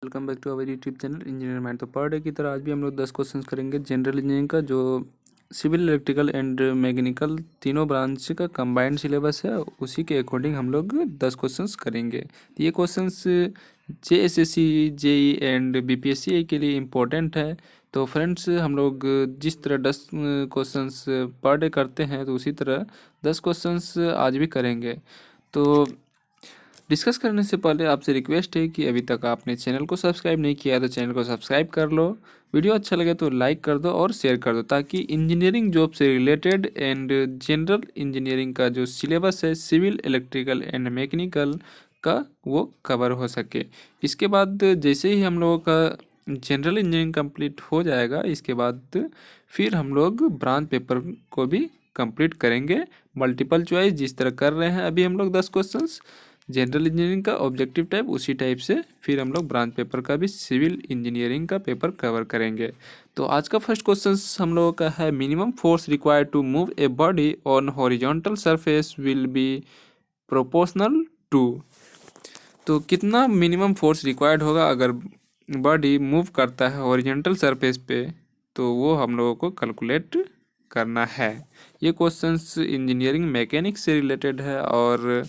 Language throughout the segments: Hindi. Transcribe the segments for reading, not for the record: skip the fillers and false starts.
Welcome back to our YouTube channel engineer mind. तो पर डे की तरह आज भी हम लोग 10 क्वेश्चंस करेंगे जनरल इंजीनियरिंग का, जो सिविल, इलेक्ट्रिकल एंड मैकेनिकल तीनों ब्रांच का कंबाइंड सिलेबस है। उसी के अकॉर्डिंग हम लोग 10 क्वेश्चंस करेंगे। तो ये questions JSSC, JE and BPSC के लिए इम्पोर्टेंट है। तो फ्रेंड्स, हम लोग जिस तरह 10 क्वेश्चंस पर डे करते हैं, तो उसी तरह 10 क्वेश्चंस आज भी करेंगे। तो डिस्कस करने से पहले आपसे रिक्वेस्ट है कि अभी तक आपने चैनल को सब्सक्राइब नहीं किया तो चैनल को सब्सक्राइब कर लो। वीडियो अच्छा लगे तो लाइक कर दो और शेयर कर दो, ताकि इंजीनियरिंग जॉब से रिलेटेड एंड जनरल इंजीनियरिंग का जो सिलेबस है सिविल, इलेक्ट्रिकल एंड मैकेनिकल का, वो कवर हो सके। इसके बाद जैसे ही हम लोगों का जनरल इंजीनियरिंग कंप्लीट हो जाएगा, इसके बाद फिर हम लोग ब्रांच पेपर को भी कंप्लीट करेंगे। मल्टीपल चॉइस जिस तरह कर रहे हैं अभी हम लोग 10 क्वेश्चंस जनरल इंजीनियरिंग का ऑब्जेक्टिव टाइप, उसी टाइप से फिर हम लोग ब्रांच पेपर का भी सिविल इंजीनियरिंग का पेपर कवर करेंगे। तो आज का फर्स्ट क्वेश्चन हम लोगों का है, minimum force required to move a body on horizontal surface will be proportional to. तो कितना मिनिमम फोर्स रिक्वायर्ड होगा अगर बॉडी मूव करता है हॉरिजॉन्टल सरफेस पे, तो वो हम लोगों को कैलकुलेट करना है। ये क्वेश्चंस इंजीनियरिंग मैकेनिक्स से रिलेटेड है और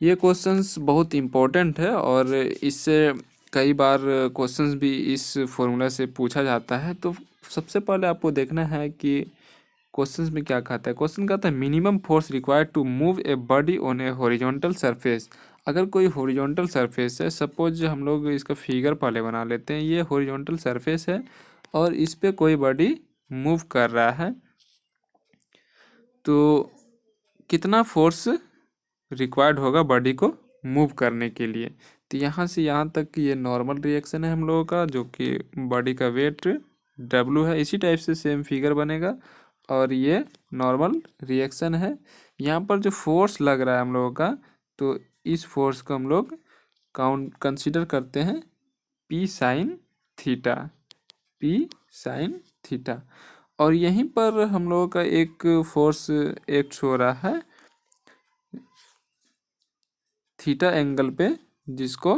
ये क्वेश्चंस बहुत इम्पोर्टेंट है, और इससे कई बार क्वेश्चंस भी इस फॉर्मूला से पूछा जाता है। तो सबसे पहले आपको देखना है कि क्वेश्चंस में क्या कहता है। क्वेश्चन कहता है minimum force required to move a body on a horizontal surface. अगर कोई हॉरिजॉन्टल सरफेस है, सपोज हम लोग इसका फिगर पहले बना लेते हैं। ये हॉरिजॉन्टल सरफेस है और इस पे कोई बॉडी मूव कर रहा है, तो कितना फोर्स रिक्वायर्ड होगा बॉडी को मूव करने के लिए। तो यहाँ से यहाँ तक ये नॉर्मल रिएक्शन है हम लोगों का, जो कि बॉडी का वेट W है। इसी टाइप से सेम फिगर बनेगा और ये नॉर्मल रिएक्शन है। यहाँ पर जो फोर्स लग रहा है हम लोगों का, तो इस फोर्स को हम लोग कंसीडर करते हैं P sine theta, P sine theta. और यहीं पर हम लोगों का एक फोर्स एक्ट हो रहा है थीटा एंगल पे, जिसको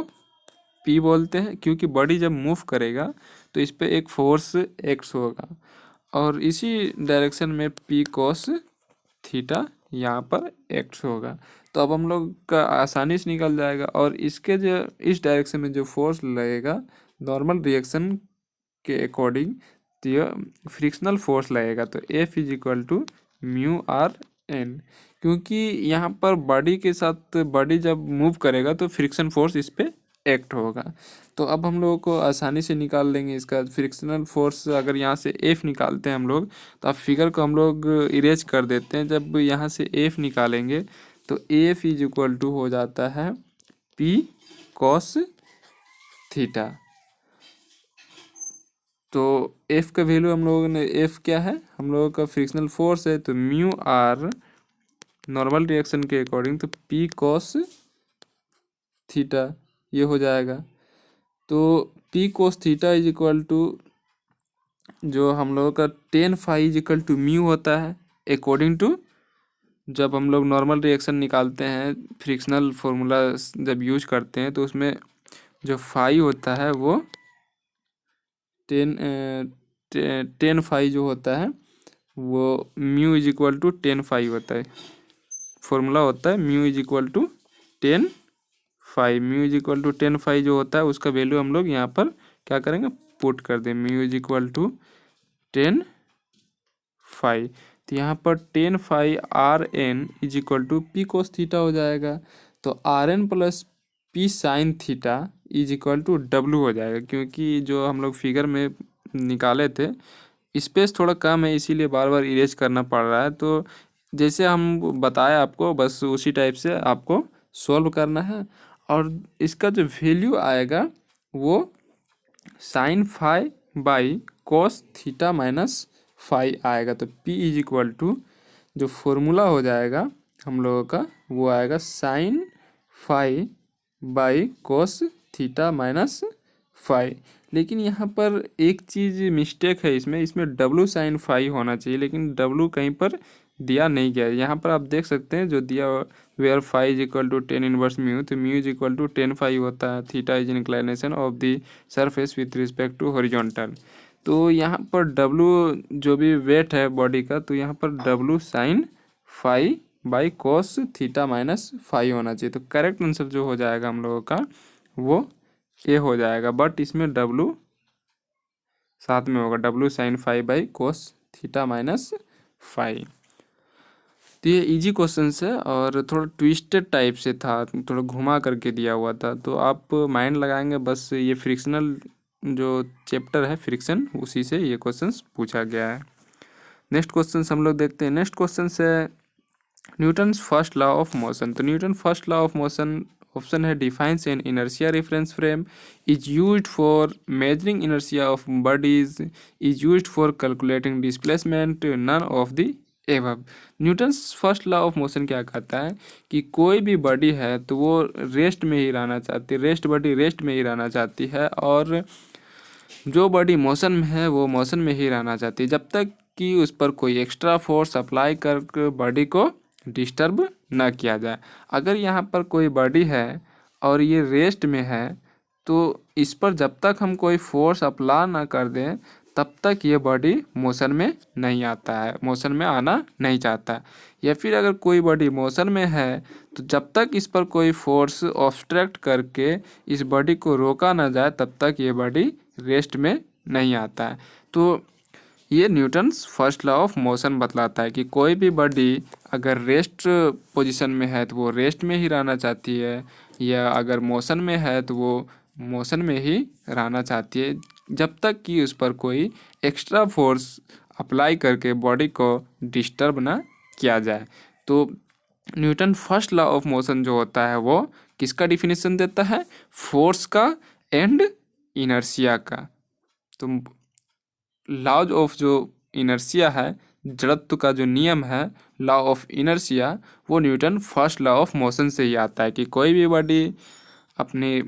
P बोलते हैं, क्योंकि बॉडी जब मूव करेगा तो इस पे एक फोर्स एक्ट होगा और इसी डायरेक्शन में P cos थीटा यहाँ पर एक्ट होगा। तो अब हम लोग का आसानी से निकल जाएगा। और इसके जो इस डायरेक्शन में जो फोर्स लगेगा नॉर्मल रिएक्शन के अकॉर्डिंग, तो ये फ्रिक्शनल फोर्स लगेगा। तो F is equal to mu R N, क्योंकि यहाँ पर बॉडी के साथ बॉडी जब मूव करेगा तो फ्रिक्शन फोर्स इस पे एक्ट होगा। तो अब हम लोगों को आसानी से निकाल लेंगे इसका फ्रिक्शनल फोर्स। अगर यहाँ से F निकालते हैं हम लोग, तो अब फिगर को हम लोग इरेज कर देते हैं। जब यहाँ से F निकालेंगे तो F इज इक्वल टू हो जाता है P cos थीटा। तो F का वैल्यू हम लोगों ने, F क्या है हम लोगों का फ्रिक्शनल फोर्स है, तो म्यू आर नॉर्मल रिएक्शन के अकॉर्डिंग, तो P cos थीटा ये हो जाएगा। तो P cos theta is equal to, जो हम लोगों का tan phi is equal to mu होता है अकॉर्डिंग टू, जब हम लोग नॉर्मल रिएक्शन निकालते हैं फ्रिक्शनल फार्मूला जब यूज करते हैं, तो उसमें जो फाई होता है वो टेन फाई जो होता है वो mu is equal to tan phi होता है। फॉर्मूला होता है mu is equal to tan phi. Mu is equal to tan phi जो होता है उसका वैल्यू हम लोग यहाँ पर क्या करेंगे, पुट कर दें। Mu is equal to tan phi, तो यहाँ पर tan phi R N is equal to P cos theta हो जाएगा। तो R N plus P sine theta is equal to W हो जाएगा, क्योंकि जो हम लोग फिगर में निकाले थे स्पेस थोड़ा कम है, इसीलिए बार बार इरेज करना पड़ रहा है। तो जैसे हम बताया आपको, बस उसी टाइप से आपको सॉल्व करना है। और इसका जो वैल्यू आएगा वो sine phi by cos theta minus phi आएगा। तो P इज इक्वल टू, जो फॉर्मूला हो जाएगा हम लोगों का, वो आएगा sine phi by cos theta minus phi. लेकिन यहाँ पर एक चीज़ मिस्टेक है, इसमें W साइन फाई होना चाहिए, लेकिन W कहीं पर दिया नहीं गया है। यहाँ पर आप देख सकते हैं जो दिया where phi is equal to 10 inverse mu, तो mu is equal to 10 phi होता है। Theta is inclination of the surface with respect to horizontal. तो यहाँ पर डब्लू जो भी वेट है बॉडी का, तो यहाँ पर W sine phi by cos theta minus phi होना चाहिए। तो करेक्ट आंसर जो हो जाएगा हम लोगों का वो ए हो जाएगा, बट इसमें डब्लू साथ में होगा, W sine phi by cos theta minus phi. तो ये इजी क्वेश्चन है और थोड़ा ट्विस्टेड टाइप से था, थोड़ा घुमा करके दिया हुआ था, तो आप माइंड लगाएंगे बस। ये फ्रिक्शनल जो चैप्टर है फ्रिक्शन, उसी से ये क्वेश्चंस पूछा गया है। नेक्स्ट क्वेश्चन हम लोग देखते हैं। नेक्स्ट क्वेश्चन है Newton's first law of motion. तो Newton first law of motion option है defines an inertia reference frame, is used for measuring inertia of bodies, is used for calculating displacement, none of the above. Newton's first law of motion क्या कहता है कि कोई भी बॉडी है तो वो रेस्ट में ही रहना चाहती है, बॉडी रेस्ट में ही रहना चाहती है, और जो बॉडी मोशन में है वो मोशन में ही रहना चाहती है जब तक कि उस पर कोई एक्स्ट्रा फोर्स अप्लाई कर बॉडी को डिस्टर्ब ना किया जाए। अगर यहाँ पर कोई बॉडी है और ये रेस्ट में है, तो इस पर जब तक हम कोई फोर्स अप्लाई ना कर दें तब तक ये बॉडी मोशन में नहीं आता है, मोशन में आना नहीं चाहता है। या फिर अगर कोई बॉडी मोशन में है तो जब तक इस पर कोई फोर्स ऑब्स्ट्रक्ट करके इस बॉडी को रोका ना जाए तब तक ये बॉडी रेस्ट में नहीं आता है। तो ये Newton's first law of motion बतलाता है कि कोई भी बॉडी अगर रेस्ट पोजीशन में है तो वो रेस्ट में ही रहना चाहती है, या अगर मोशन में है तो वो मोशन में ही रहना चाहती है जब तक कि उस पर कोई एक्स्ट्रा फोर्स अप्लाई करके बॉडी को डिस्टर्ब ना किया जाए। तो Newton first law of motion जो होता है वो किसका डिफिनेशन देता है? फोर्स का एंड इनर्शिया का। तो लॉज ऑफ जो इनर्शिया है, जड़त्व का जो नियम है, लॉ ऑफ इनर्शिया, वो Newton first law of motion से ही आता है कि कोई भी बॉडी अपनी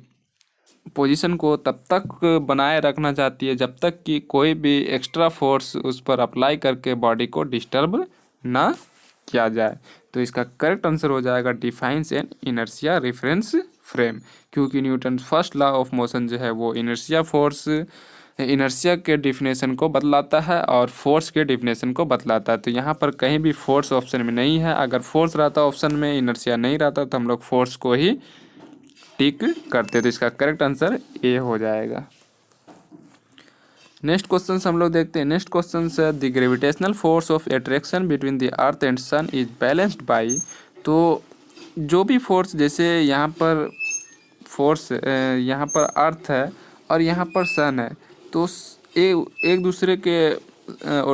पोजीशन को तब तक बनाए रखना चाहती है जब तक कि कोई भी एक्स्ट्रा फोर्स उस पर अप्लाई करके बॉडी को डिस्टर्ब ना किया जाए। तो इसका करेक्ट आंसर हो जाएगा defines an inertia reference frame, क्योंकि Newton first law of motion जो है वो इनर्शिया के डिफिनेशन को बतलाता है और फोर्स के डिफिनेशन को बतलाता है। तो यहाँ पर कहीं भी फोर्स ऑप्शन में नहीं है। अगर फोर्स रहता ऑप्शन में, इनर्शिया नहीं रहता, तो हम लोग फोर्स को ही टिक करते। तो इसका करेक्ट आंसर ए हो जाएगा। नेक्स्ट क्वेश्चन हम लोग देखते हैं। नेक्स्ट क्वेश्चन है the gravitational force of attraction between the earth and sun is balanced by. तो जो भी फोर्स, जैसे यहाँ पर फोर्स, यहाँ पर अर्थ है और यहाँ पर सन है, तो एक दूसरे के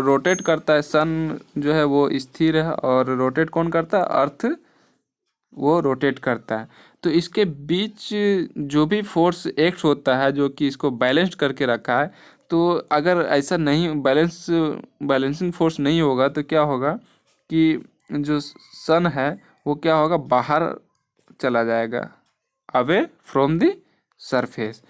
रोटेट करता है। सन जो है वो स्थिर है और रोटेट कौन करता है? अर्थ, वो रोटेट करता है। तो इसके बीच जो भी फोर्स एक्ट होता है जो कि इसको बैलेंस करके रखा है, तो अगर ऐसा नहीं बैलेंसिंग फोर्स नहीं होगा तो क्या होगा कि जो सन है वो क्या होगा? बाहर चला जाएगा, अवे फ्रॉम द सरफेस।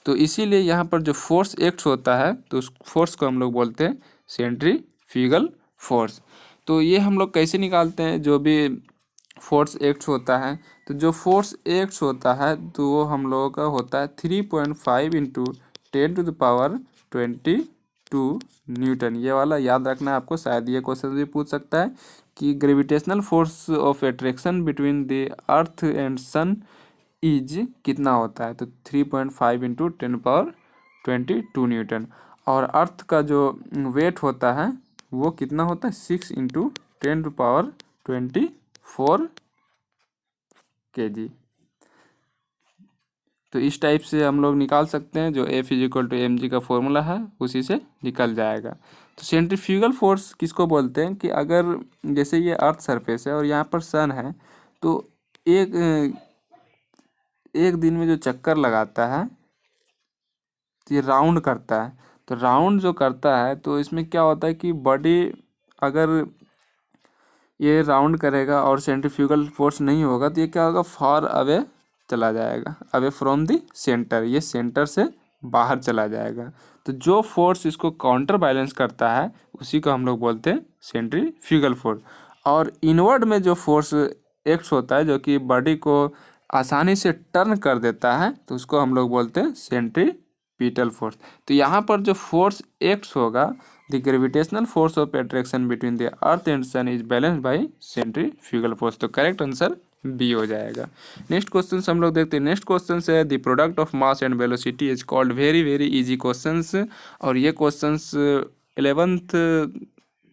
तो इसीलिए यहाँ पर जो फोर्स एक्ट होता है तो उस फोर्स को हम लोग बोलते हैं सेंट्रीफ्यूगल फोर्स। तो ये हम लोग कैसे निकालते हैं? जो भी फोर्स एक्ट होता है, तो जो फोर्स एक्ट होता है तो वो हम लोगों का होता है 3.5 इंटू 10⁻22 न्यूटन। ये वाला याद रखना है आपको, शायद ये क्वेश्चन भी पूछ सकता है कि gravitational force of attraction between the earth and sun is कितना होता है? तो 3.5 इंटू 10⁻22 न्यूटन। और अर्थ का जो वेट होता है वो कितना होता है? 6 इंटू 10⁻24 kg। तो इस टाइप से हम लोग निकाल सकते हैं, जो F = mg का फॉर्मूला है उसी से निकल जाएगा। तो सेंट्रीफ्यूगल फोर्स किसको बोलते हैं कि अगर जैसे ये अर्थ सरफेस है और यहाँ पर सन है, तो एक दिन में जो चक्कर लगाता है तो ये राउंड करता है। तो राउंड जो करता है तो इसमें क्या होता है कि बॉडी अगर ये राउंड करेगा और सेंट्रीफ्यूगल फोर्स नहीं होगा तो ये क्या होगा? फार अवे चला जाएगा, अवे फ्रॉम द सेंटर, ये सेंटर से बाहर चला जाएगा। तो जो फोर्स इसको काउंटर बैलेंस करता है उसी को हम लोग बोलते हैं सेंट्रीफ्यूगल फोर्स। और इनवर्ड में जो फोर्स एक्ट होता है जो कि बॉडी को आसानी से टर्न कर देता है, तो उसको हम लोग बोलते हैं सेंट्रीपिटल फोर्स। तो यहाँ पर जो फोर्स एक्ट होगा, the gravitational force of attraction between the earth and sun is balance by centrifugal force. तो करेक्ट आंसर बी हो जाएगा। नेक्स्ट क्वेश्चन हम लोग देखते हैं। नेक्स्ट क्वेश्चन है the product of mass and velocity is called, very very easy questions. और ये क्वेश्चंस 11th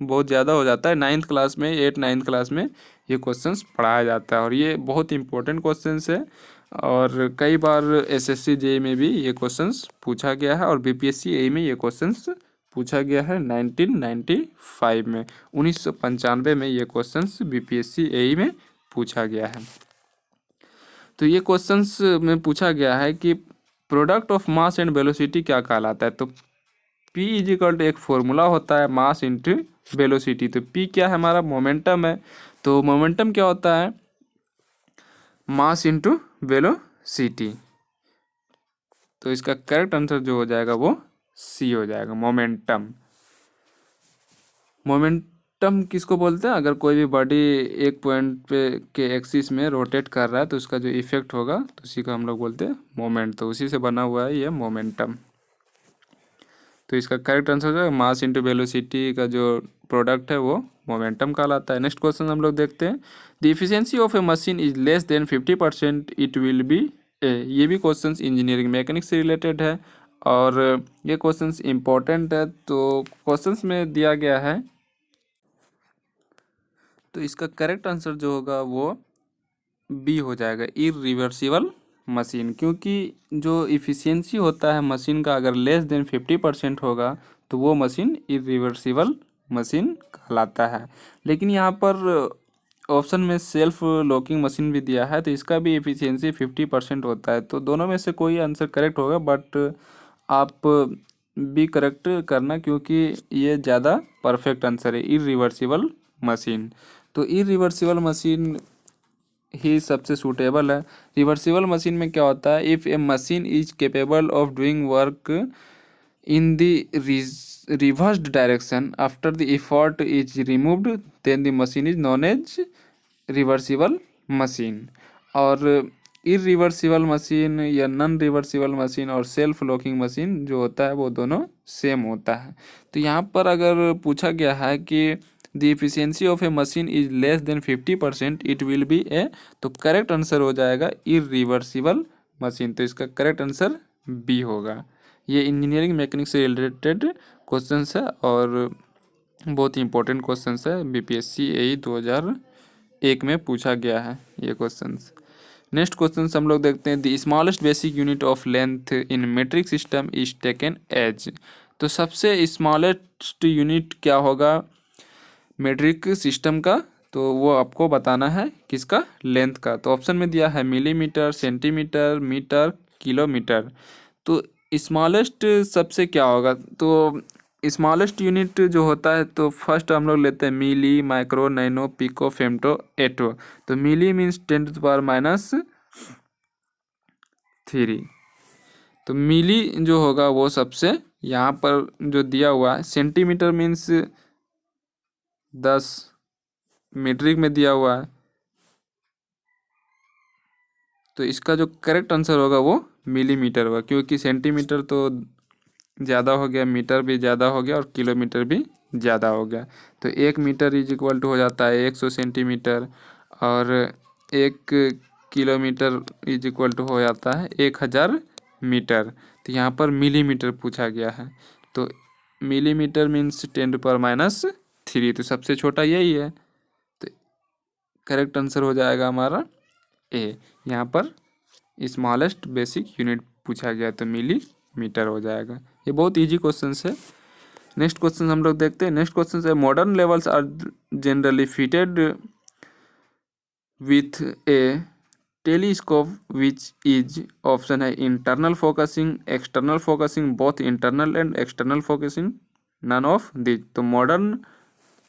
बहुत ज़्यादा हो जाता है, 9th क्लास में, 8 9th क्लास में ये क्वेश्चंस पढ़ाया जाता है और ये बहुत इंपॉर्टेंट क्वेश्चंस है। और कई बार एसएससी जेई में भी ये क्वेश्चंस पूछा गया है और बीपीएससी एई में ये क्वेश्चंस पूछा गया है 1995 में, 1995 में ये क्वेश्चंस बीपीएससी एई में पूछा गया है। तो ये क्वेश्चंस में पूछा गया है कि product of mass and velocity क्या कहलाता है। तो P इज इक्वल टू एक फॉर्मूला होता है मास इंटू वेलोसिटी। तो P क्या है, हमारा मोमेंटम है। तो मोमेंटम क्या होता है, मास इंटू वेलोसिटी। तो इसका करेक्ट आंसर जो हो जाएगा वो C हो जाएगा, मोमेंटम। मोमेंटम किसको बोलते हैं, अगर कोई भी बॉडी एक पॉइंट पे के एक्सिस में रोटेट कर रहा है तो उसका जो इफेक्ट होगा तो उसी को हम लोग बोलते हैं मोमेंट। तो उसी से बना हुआ है ये मोमेंटम। तो इसका करेक्ट आंसर है मास इंटू वेलोसिटी का जो प्रोडक्ट है वो मोमेंटम कहलाता है। नेक्स्ट क्वेश्चन हम लोग देखते हैं। The efficiency of a machine is less than 50%, it will be a. ये भी क्वेश्चन इंजीनियरिंग मैकेनिक्स से रिलेटेड है और ये क्वेश्चन इंपॉर्टेंट है। तो क्वेश्चन में दिया गया है, तो इसका करेक्ट आंसर जो होगा वो बी हो जाएगा, इरिवर्सिबल मशीन। क्योंकि जो इफ़िशियंसी होता है मशीन का अगर लेस देन 50% होगा तो वो मशीन इरिवर्सिबल मशीन कहलाता है। लेकिन यहाँ पर ऑप्शन में सेल्फ लॉकिंग मशीन भी दिया है तो इसका भी इफ़िशियंसी 50% होता है। तो दोनों में से कोई आंसर करेक्ट होगा, बट आप बी करेक्ट करना क्योंकि ये ज़्यादा परफेक्ट आंसर है, इरिवर्सिबल मशीन। तो इरिवर्सिबल मशीन ही सबसे सूटेबल है। रिवर्सिबल मशीन में क्या होता है, if a machine is capable of doing work in the reversed direction after the effort is removed then the machine is known as reversible machine. और इरिवर्सिबल मशीन या नॉन रिवर्सिबल मशीन और सेल्फ लॉकिंग मशीन जो होता है वो दोनों सेम होता है। तो यहाँ पर अगर पूछा गया है कि the efficiency of a machine is less than 50%, it will be a, तो करेक्ट आंसर हो जाएगा इरिवर्सिबल मशीन। तो इसका करेक्ट आंसर बी होगा। ये इंजीनियरिंग मैकेनिक्स से रिलेटेड क्वेश्चंस है और बहुत ही इंपॉर्टेंट क्वेश्चंस है, बीपीएससी एई 2001 में पूछा गया है ये क्वेश्चंस। नेक्स्ट क्वेश्चन हम लोग देखते हैं। The smallest basic unit of length in metric system is taken as. तो सबसे स्मॉलेस्ट यूनिट क्या होगा मेट्रिक सिस्टम का, तो वो आपको बताना है किसका, लेंथ का। तो ऑप्शन में दिया है मिलीमीटर, सेंटीमीटर, मीटर, किलोमीटर। तो स्मॉलेस्ट सबसे क्या होगा, तो स्मॉलेस्ट यूनिट जो होता है तो फर्स्ट हम लोग लेते हैं मिली, माइक्रो, नैनो, पिको, फेम्टो, एटो। तो मिली मीन्स 10⁻³ तो मिली जो होगा वो सबसे यहाँ पर जो दिया हुआ है। सेंटीमीटर मीन्स 10, मीट्रिक में दिया हुआ है तो इसका जो करेक्ट आंसर होगा वो मिलीमीटर होगा, क्योंकि सेंटीमीटर तो ज़्यादा हो गया, मीटर भी ज़्यादा हो गया और किलोमीटर भी ज़्यादा हो गया। तो 1 मीटर इज इक्वल टू हो जाता है 100 सेंटीमीटर और 1 किलोमीटर इज इक्वल टू हो जाता है 1000 मीटर। तो यहाँ पर मिलीमीटर पूछा गया है तो मिलीमीटर मीन्स 10⁻³ तो सबसे छोटा यही है। तो करेक्ट आंसर हो जाएगा हमारा ए। यहाँ पर स्मॉलेस्ट बेसिक यूनिट पूछा गया तो मिलीमीटर हो जाएगा। ये बहुत इजी क्वेश्चन है। नेक्स्ट क्वेश्चन हम लोग देखते हैं। नेक्स्ट क्वेश्चन है modern levels are generally fitted with a telescope which is, option है internal focusing, external focusing, both internal and external focusing, none of this. तो मॉडर्न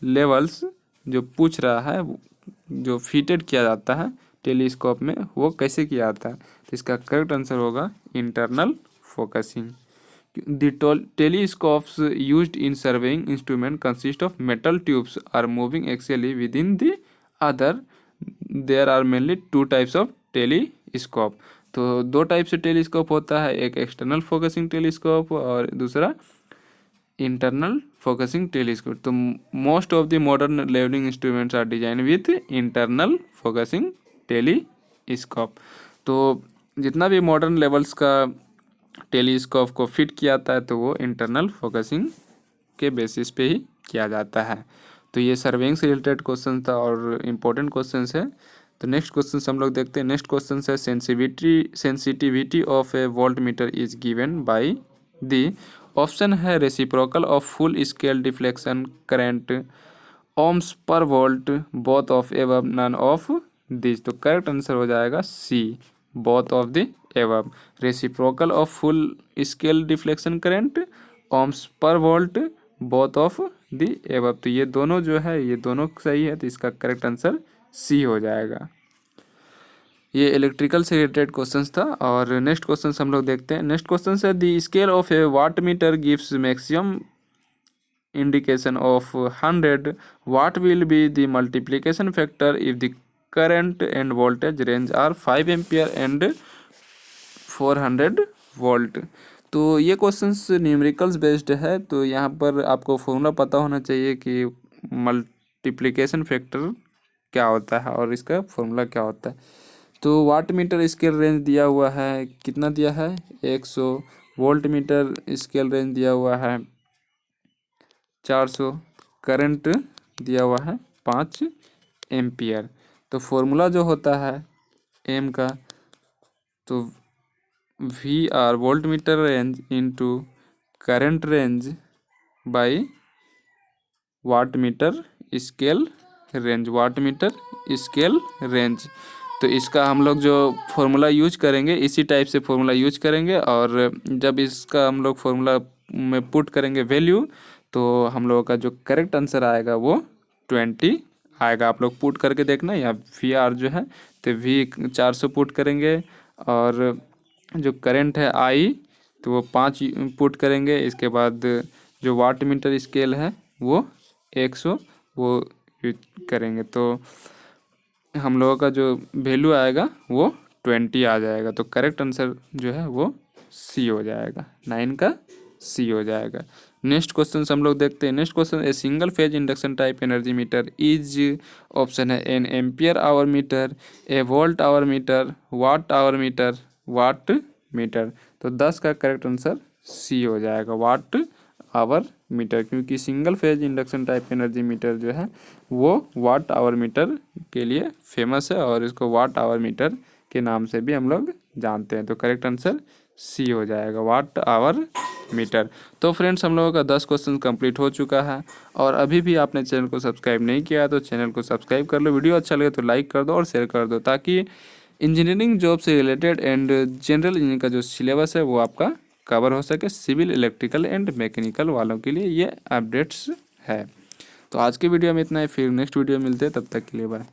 लेवल्स जो पूछ रहा है जो फिटेड किया जाता है टेलीस्कोप में वो कैसे किया जाता है, तो इसका करेक्ट आंसर होगा internal focusing. The telescopes used in surveying instrument consist of metal tubes are moving axially within the other. There are mainly two types of telescope. तो दो टाइप से टेलीस्कोप होता है, एक एक्सटर्नल फोकसिंग टेलीस्कोप और दूसरा इंटरनल फोकसिंग टेलीस्कोप. तो most of the modern levelling instruments are design with internal focusing telescope. तो जितना भी मॉडर्न लेवल्स का टेलीस्कोप को फिट किया जाता है तो वो इंटरनल फोकसिंग के बेसिस पे ही किया जाता है. तो ये सर्वेइंग से रिलेटेड क्वेश्चन था और इम्पोर्टेंट क्वेश्चन है. तो नेक्स्ट क्वेश्चन हम लोग देखते हैं. नेक्स्ट क्वेश्चन है sensitivity of a volt meter is given by the. Option है reciprocal of full scale deflection current, ohms per volt, both of above, none of this. तो करेक्ट आंसर हो जाएगा C, both of the above. Reciprocal of full scale deflection current, ohms per volt, both of the above. तो ये दोनों जो है ये दोनों सही है, तो इसका करेक्ट आंसर सी हो जाएगा. ये इलेक्ट्रिकल से रिलेटेड क्वेश्चंस था. और नेक्स्ट क्वेश्चन हम लोग देखते हैं. नेक्स्ट क्वेश्चन है the scale of a watt meter gives maximum indication of 100 watt will be the multiplication factor if the current and voltage range are 5 ampere and 400 volt. तो ये क्वेश्चंस न्यूमेरिकल्स बेस्ड है. तो यहाँ पर आपको फॉर्मूला पता होना चाहिए कि मल्टीप्लिकेशन फैक्टर क्या होता है और इसका फॉर्मूला क्या होता है. तो वाट मीटर स्केल रेंज दिया हुआ है, कितना दिया है 100. वोल्ट मीटर स्केल रेंज दिया हुआ है 400. करंट दिया हुआ है 5 एम्पियर. तो फॉर्मूला जो होता है एम का, तो V R volt meter range into current range by watt meter scale range, watt meter scale range. तो इसका हम लोग जो फॉर्मूला यूज करेंगे इसी टाइप से फॉर्मूला यूज करेंगे. और जब इसका हम लोग फॉर्मूला में पुट करेंगे वैल्यू, तो हम लोगों का जो करेक्ट आंसर आएगा वो 20 आएगा. आप लोग पुट करके देखना. या वी आर जो है तो वी 400 पुट करेंगे और जो करंट है आई तो वो 5 पुट करेंगे. इसके बाद जो वाट मीटर स्केल है वो 100 वो यूज करेंगे. तो हम लोगों का जो वैल्यू आएगा वो 20 आ जाएगा. तो करेक्ट आंसर जो है वो सी हो जाएगा, 9 का सी हो जाएगा. नेक्स्ट क्वेश्चन हम लोग देखते हैं. Next question a single phase induction type energy meter is. Option है an ampere hour meter, a volt hour meter, watt hour meter, watt meter. तो 10 का करेक्ट आंसर सी हो जाएगा, वाट आवर मीटर. क्योंकि single phase induction type energy meter जो है वो वाट आवर मीटर के लिए फेमस है और इसको वाट आवर मीटर के नाम से भी हम लोग जानते हैं. तो करेक्ट आंसर सी हो जाएगा, वाट आवर मीटर. तो फ्रेंड्स हम लोगों का 10 क्वेश्चन कंप्लीट हो चुका है. और अभी भी आपने चैनल को सब्सक्राइब नहीं किया तो चैनल को सब्सक्राइब कर लो. वीडियो अच्छा लगे तो लाइक कर दो और शेयर कर दो, ताकि इंजीनियरिंग जॉब से रिलेटेड एंड जनरल इंजीनियरिंग का जो सिलेबस है वो आपका कवर हो सके. सिविल, इलेक्ट्रिकल एंड मैकेनिकल वालों के लिए ये अपडेट्स है. तो आज के वीडियो में इतना ही. फिर नेक्स्ट वीडियो मिलते हैं, तब तक के लिए बाय.